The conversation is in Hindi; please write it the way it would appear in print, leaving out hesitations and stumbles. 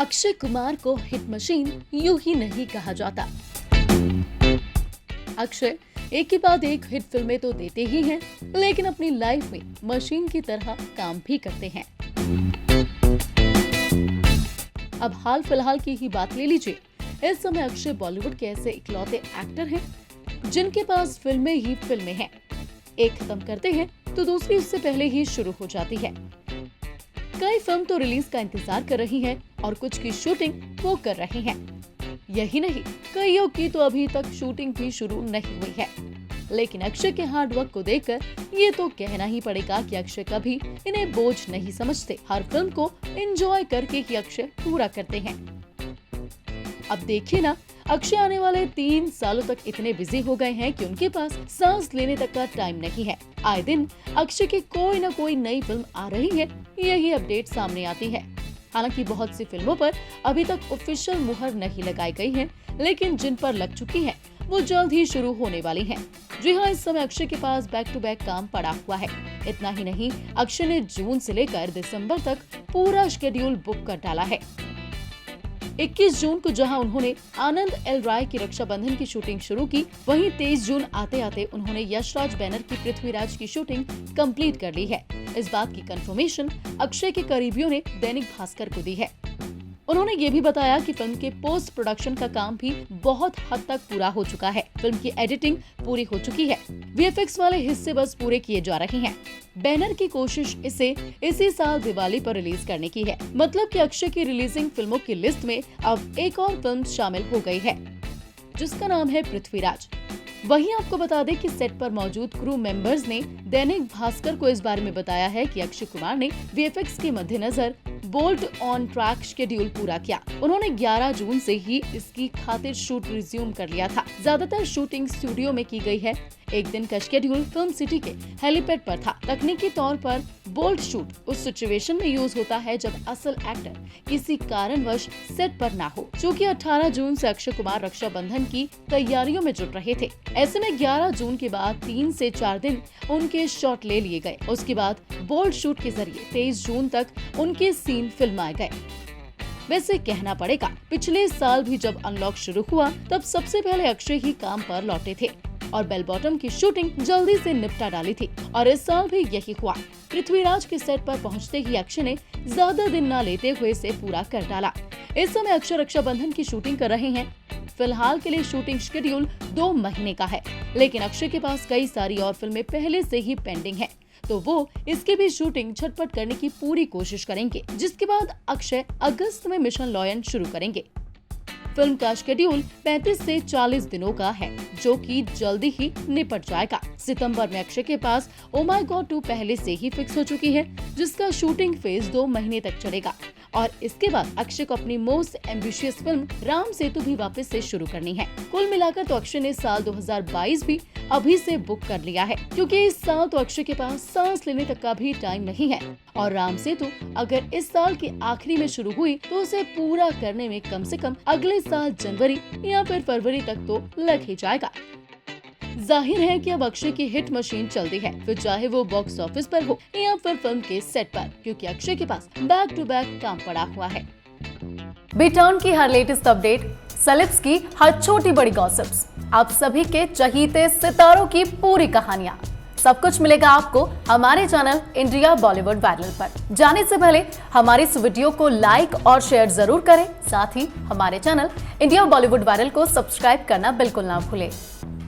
अक्षय कुमार को हिट मशीन यूं ही नहीं कहा जाता। अक्षय एक के बाद एक हिट फिल्में तो देते ही हैं, लेकिन अपनी लाइफ में मशीन की तरह काम भी करते हैं। अब हाल फिलहाल की ही बात ले लीजिए। इस समय अक्षय बॉलीवुड के ऐसे इकलौते एक्टर हैं जिनके पास फिल्में ही फिल्में हैं। एक खत्म करते हैं तो दूसरी उससे पहले ही शुरू हो जाती है। कई फिल्म तो रिलीज का इंतजार कर रही हैं और कुछ की शूटिंग वो कर रहे हैं। यही नहीं, कईयों की तो अभी तक शूटिंग भी शुरू नहीं हुई है। लेकिन अक्षय के हार्डवर्क को देखकर ये तो कहना ही पड़ेगा कि अक्षय कभी इन्हें बोझ नहीं समझते। हर फिल्म को एंजॉय करके ही अक्षय पूरा करते हैं। अब देखिए ना, अक्षय आने वाले 3 सालों तक इतने बिजी हो गए हैं कि उनके पास सांस लेने तक का टाइम नहीं है। आए दिन अक्षय की कोई न कोई नई फिल्म आ रही है, यही अपडेट सामने आती है। हालांकि बहुत सी फिल्मों पर अभी तक ऑफिशियल मुहर नहीं लगाई गई है, लेकिन जिन पर लग चुकी है वो जल्द ही शुरू होने वाली हैं। जी हाँ, इस समय अक्षय के पास बैक टू बैक काम पड़ा हुआ है। इतना ही नहीं, अक्षय ने जून से लेकर दिसंबर तक पूरा शेड्यूल बुक कर डाला है। 21 जून को जहां उन्होंने आनंद एल राय की रक्षाबंधन की शूटिंग शुरू की, वहीं 23 जून आते आते उन्होंने यशराज बैनर की पृथ्वीराज की शूटिंग कंप्लीट कर ली है। इस बात की कंफर्मेशन अक्षय के करीबियों ने दैनिक भास्कर को दी है। उन्होंने ये भी बताया कि फिल्म के पोस्ट प्रोडक्शन का काम भी बहुत हद तक पूरा हो चुका है। फिल्म की एडिटिंग पूरी हो चुकी है, वीएफएक्स वाले हिस्से बस पूरे किए जा रहे हैं। बैनर की कोशिश इसे इसी साल दिवाली पर रिलीज करने की है। मतलब कि अक्षय की रिलीजिंग फिल्मों की लिस्ट में अब एक और फिल्म शामिल हो गई है, जिसका नाम है पृथ्वीराज। वहीं आपको बता दें कि सेट पर मौजूद क्रू मेंबर्स ने दैनिक भास्कर को इस बारे में बताया है कि अक्षय कुमार ने वीएफएक्स के मद्देनजर बोल्ट ऑन ट्रैक शेड्यूल पूरा किया। उन्होंने 11 जून से ही इसकी खातिर शूट रिज्यूम कर लिया था। ज्यादातर शूटिंग स्टूडियो में की गई है। एक दिन का शेड्यूल फिल्म सिटी के हेलीपैड पर था। तकनीकी तौर पर बोल्ट शूट उस सिचुएशन में यूज होता है जब असल एक्टर किसी कारणवश सेट पर ना हो। चूँकि 18 जून से अक्षय कुमार रक्षाबंधन की तैयारियों में जुट रहे थे, ऐसे में 11 जून के बाद 3 से 4 दिन उनके शॉट ले लिए गए। उसके बाद बोल्ट शूट के जरिए 23 जून तक उनके सीन फिल्माए गए। वैसे कहना पड़ेगा, पिछले साल भी जब अनलॉक शुरू हुआ तब सबसे पहले अक्षय ही काम पर लौटे थे और बेल बॉटम की शूटिंग जल्दी से निपटा डाली थी। और इस साल भी यही हुआ। पृथ्वीराज के सेट पर पहुंचते ही अक्षय ने ज्यादा दिन न लेते हुए इसे पूरा कर डाला। इस समय अक्षय रक्षाबंधन की शूटिंग कर रहे हैं। फिलहाल के लिए शूटिंग शेड्यूल 2 महीने का है, लेकिन अक्षय के पास कई सारी और फिल्में पहले से ही पेंडिंग है, तो वो इसकी भी शूटिंग झटपट करने की पूरी कोशिश करेंगे। जिसके बाद अक्षय अगस्त में मिशन लॉयन शुरू करेंगे। फिल्म का शेड्यूल 35 से 40 दिनों का है, जो कि जल्दी ही निपट जाएगा। सितंबर में अक्षय के पास ओ माय गॉड 2 पहले से ही फिक्स हो चुकी है, जिसका शूटिंग फेज 2 महीने तक चलेगा। और इसके बाद अक्षय को अपनी most ambitious film Ram Setu भी वापस से शुरू करनी है। कुल मिलाकर तो अक्षय ने साल 2022 भी अभी से बुक कर लिया है, क्योंकि इस साल तो अक्षय के पास सांस लेने तक का भी टाइम नहीं है। और राम सेतु अगर इस साल के आखिरी में शुरू हुई तो उसे पूरा करने में कम से कम अगले साल जनवरी या फिर फरवरी तक तो लग ही जाएगा। जाहिर है कि अब अक्षय की हिट मशीन चलती है, फिर चाहे वो बॉक्स ऑफिस पर हो या फिर फिल्म के सेट पर, क्योंकि अक्षय के पास बैक टू बैक काम पड़ा हुआ है। बीटाउन की हर लेटेस्ट अपडेट, सेलेब्स की हर छोटी बड़ी गॉसिप्स, आप सभी के चहीते सितारों की पूरी कहानियां, सब कुछ मिलेगा आपको हमारे चैनल इंडिया बॉलीवुड वायरल पर। जाने से पहले हमारी इस वीडियो को लाइक और शेयर जरूर करें। साथ ही हमारे चैनल इंडिया बॉलीवुड वायरल को सब्सक्राइब करना बिल्कुल ना भूलें।